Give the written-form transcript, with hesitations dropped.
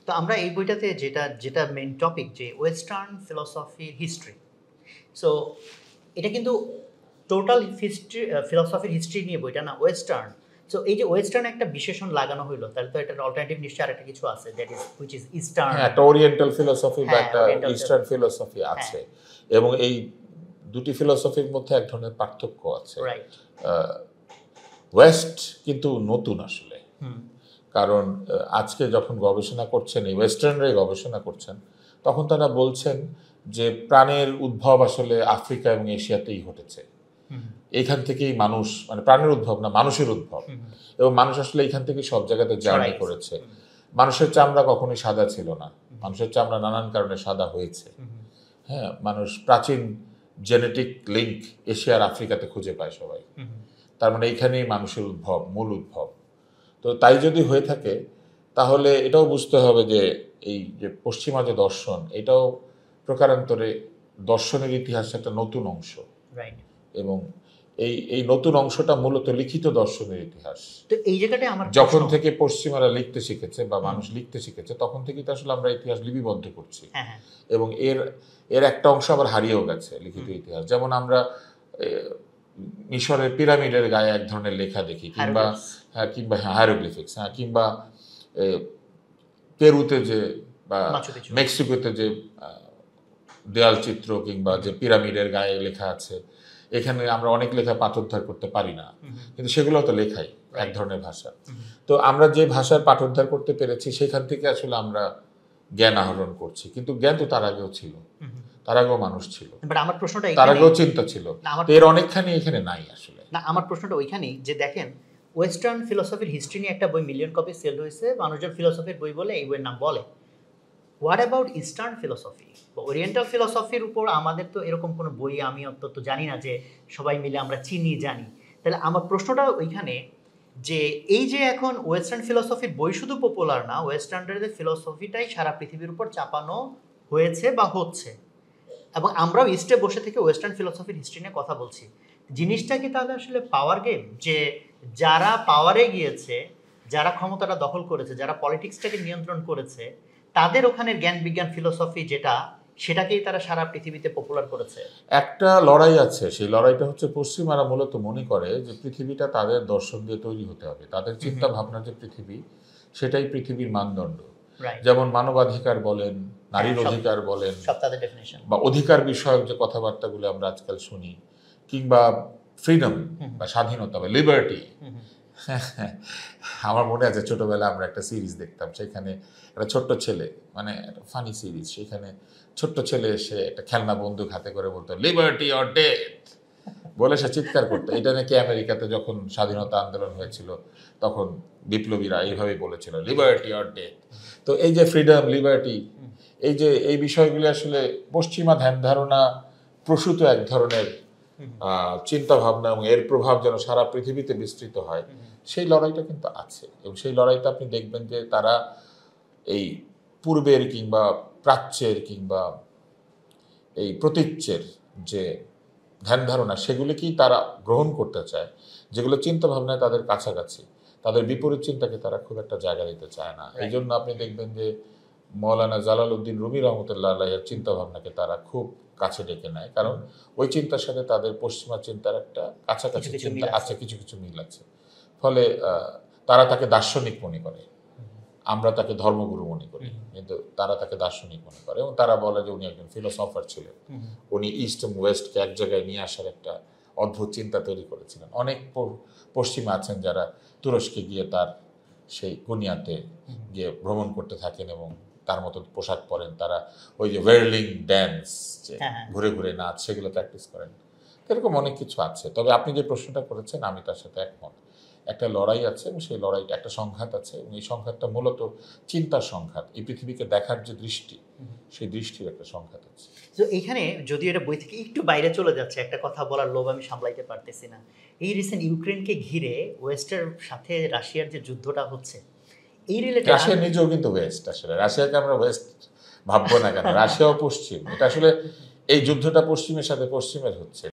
তো আমরা এই বইটাতে যেটা যেটা মেইন টপিক যে ওয়েস্টার্ন ফিলসফির হিস্ট্রি, সো এটা কিন্তু টোটাল হিস্ট্রি ফিলসফির হিস্ট্রি নিয়ে বইটা না, ওয়েস্টার্ন। সো এই যে ওয়েস্টার্ন একটা বিশেষণ লাগানো হইলো, তাহলে তো এটার অল্টারনেটিভ নিশ্চয়ই আরেকটা কিছু আছে, that is which is eastern. হ্যাঁ, একটা ওরিয়েন্টাল ফিলসফি বা একটা ওরিয়েন্টাল ইস্টার্ন ফিলসফি আছে, এবং এই দুটি ফিলসফির মধ্যে এক ধরনের পার্থক্য আছে। রাইট। ওয়েস্ট কিন্তু নতুন আসলে, কারণ আজকে যখন গবেষণা করছেন, এই ওয়েস্টার্নরাই গবেষণা করছেন, তখন তারা বলছেন যে প্রাণের উদ্ভব আসলে আফ্রিকা এবং এশিয়াতেই ঘটেছে। এইখান থেকেই মানুষ, মানে প্রাণের উদ্ভব না, মানুষের উদ্ভব, এবং মানুষ আসলে এইখান থেকে সব জায়গাতে জার্নি করেছে। মানুষের চামড়া কখনোই সাদা ছিল না, মানুষের চামড়া নানান কারণে সাদা হয়েছে। হ্যাঁ, মানুষ প্রাচীন জেনেটিক লিঙ্ক এশিয়ার আফ্রিকাতে খুঁজে পায় সবাই, তার মানে এইখানেই মানুষের উদ্ভব, মূল উদ্ভব। তো তাই যদি হয়ে থাকে, তাহলে এটাও বুঝতে হবে যে এই যে পশ্চিমা যে দর্শন, এটাও প্রকারান্তরে দর্শনের ইতিহাসে একটা নতুন অংশ, এবং এই নতুন অংশটা মূলত লিখিত দর্শনের ইতিহাস। তো এই জায়গাটায় আমার যখন থেকে পশ্চিমারা লিখতে শিখেছে বা মানুষ লিখতে শিখেছে, তখন থেকেই তো আসলে আমরা ইতিহাস লিপিবদ্ধ করছি, এবং এর একটা অংশ আবার হারিয়েও গেছে লিখিত ইতিহাস। যেমন আমরা মিশরের পিরামিডের গায়ে এক ধরনের লেখা দেখি, কিংবা হায়ারোগ্লিফিক্স, কিংবা পেরুতে যে বা মেক্সিকোতে যে দেয়াল চিত্র কিংবা যে পিরামিডের গায়ে লেখা আছে, এখানে আমরা অনেক লেখা পাঠোদ্ধার করতে পারি না, কিন্তু সেগুলো তো লেখাই, এক ধরনের ভাষা। তো আমরা যে ভাষার পাঠোদ্ধার করতে পেরেছি, সেখান থেকে আসলে আমরা জ্ঞান আহরণ করছি, কিন্তু জ্ঞান তো তার আগেও ছিল, তার আগেও মানুষ ছিল, আমার প্রশ্নটা তার আগেও চিন্তা ছিল, এর অনেকখানি এখানে নাই আসলে। না, আমার প্রশ্নটা ওইখানেই যে দেখেন, ওয়েস্টার্ন ফিলসফির হিস্ট্রি নিয়ে একটা বই মিলিয়ন কপি সেল হয়েছে, মানুষজন ফিলসফির বই বলে এই বইয়ের নাম বলে। হোয়াট অ্যাবাউট ইস্টার্ন ফিলসফি বা ওরিয়েন্টাল ফিলসফির উপর আমাদের তো এরকম কোনো বই আমি অন্তত জানি না যে সবাই মিলে আমরা চিনি জানি। তাহলে আমার প্রশ্নটা ওইখানে যে এই যে এখন ওয়েস্টার্ন ফিলসফির বই শুধু পপুলার না, ওয়েস্টার্নের ফিলসফিটাই সারা পৃথিবীর উপর চাপানো হয়েছে বা হচ্ছে, এবং আমরাও ইস্টে বসে থেকে ওয়েস্টার্ন ফিলসফির হিস্ট্রি নিয়ে কথা বলছি। জিনিসটা কি তাহলে আসলে পাওয়ার গেম, যে যারা পাওয়ারে গিয়েছে, যারা ক্ষমতাটা দখল করেছে, যারা পলিটিক্সটাকে নিয়ন্ত্রণ করেছে, তাদের ওখানে জ্ঞান বিজ্ঞান ফিলসফি যেটা, সেটাকেই তারা সারা পৃথিবীতে পপুলার করেছে? একটা লড়াই আছে, সেই লড়াইটা হচ্ছে পশ্চিমারা মূলত মনে করে যে পৃথিবীটা তাদের দর্শন দিয়ে তৈরি হতে হবে, তাদের চিন্তা ভাবনা যে পৃথিবী, সেটাই পৃথিবীর মানদণ্ড। যেমন মানবাধিকার বলেন, নারীর অধিকার বলেন, বা অধিকার বিষয়ক যে কথাবার্তাগুলো আমরা আজকাল শুনি, কিংবা ফ্রিডম বা স্বাধীনতা বা লিবার্টি। আমার মনে আছে ছোটবেলা আমরা একটা সিরিজ দেখতাম, সেখানে একটা ছোট্ট ছেলে, মানে একটা ফানি সিরিজ, সেখানে ছোট্ট ছেলে এসে একটা খেলনা বন্দুক হাতে করে বলতো লিবার্টি অর ডেথ বলে সে চিৎকার করতো। এটা নাকি আমেরিকাতে যখন স্বাধীনতা আন্দোলন হয়েছিল, তখন বিপ্লবীরা এইভাবেই বলেছিল লিবার্টি অর ডেথ। তো এই যে ফ্রিডম, লিবার্টি, এই বিষয়গুলি আসলে পশ্চিমা ধ্যান ধারণা প্রসূত এক ধরনের চিন্তা ভাবনা, এবং এর প্রভাব যেন সারা পৃথিবীতে বিস্তৃত হয়, সেই লড়াইটা কিন্তু আছে। এবং সেই লড়াইটা আপনি দেখবেন যে তারা এই পূর্বের কিংবা প্রাচ্যের কিংবা এই প্রতীচ্যের যে ধ্যান ধারণা, সেগুলিকেই তারা গ্রহণ করতে চায়, যেগুলো চিন্তা ভাবনায় তাদের কাছাকাছি, তাদের বিপরীত চিন্তাকে তারা খুব একটা জায়গা দিতে চায় না। এই জন্য আপনি দেখবেন যে মৌলানা জালালউদ্দিন রুমি রহমতুল্লাহ আলাইহির চিন্তা ভাবনাকে তারা খুব কাছে ডেকে নেয়, কারণ ওই চিন্তার সাথে তাদের পশ্চিমা চিন্তার একটা কাছাকাছি চিন্তা আছে, কিছু কিছু মিল আছে। ফলে তারা তাকে দার্শনিক মনে করে, আমরা তাকে ধর্মগুরু মনে করি, কিন্তু তারা তাকে দার্শনিক মনে করে, এবং তারা বলে যে উনি একজন ফিলোসফার ছিলেন, উনি ইস্ট এবং ওয়েস্টকে এক জায়গায় নিয়ে আসার একটা অদ্ভুত চিন্তা তৈরি করেছিলেন। অনেক পশ্চিমা আছেন যারা তুরস্কে গিয়ে তার সেই কুনিয়াতে গিয়ে ভ্রমণ করতে থাকেন এবং তার মতো পোশাক পরেন, তারা ওই যে ওয়েরলিং ড্যান্স, যে ঘুরে ঘুরে নাচ, সেগুলো প্র্যাকটিস করেন। এরকম অনেক কিছু আছে। তবে আপনি যে প্রশ্নটা করেছেন, আমি তার সাথে একমত। একটা লড়াই আছে, এবং সেই লড়াইটা একটা সংঘাত আছে, এবং এই সংঘাতটা মূলত চিন্তার সংঘাত। এই পৃথিবীকে দেখার যে দৃষ্টি, সেই দৃষ্টির একটা সংঘাত আছে। তো এইখানে যদি এটা বই থেকে একটু বাইরে চলে যাচ্ছে, একটা কথা বলার লোভ আমি সামলাইতে পারতেছি না। এই রিসেন্ট ইউক্রেনকে ঘিরে ওয়েস্টের সাথে রাশিয়ার যে যুদ্ধটা হচ্ছে, এই রিলেটেড রাশিয়া নিজেও কিন্তু ওয়েস্ট। আসলে রাশিয়াকে আমরা ওয়েস্ট ভাববো না কেন? রাশিয়াও পশ্চিম। এটা আসলে এই যুদ্ধটা পশ্চিমের সাথে পশ্চিমের হচ্ছে।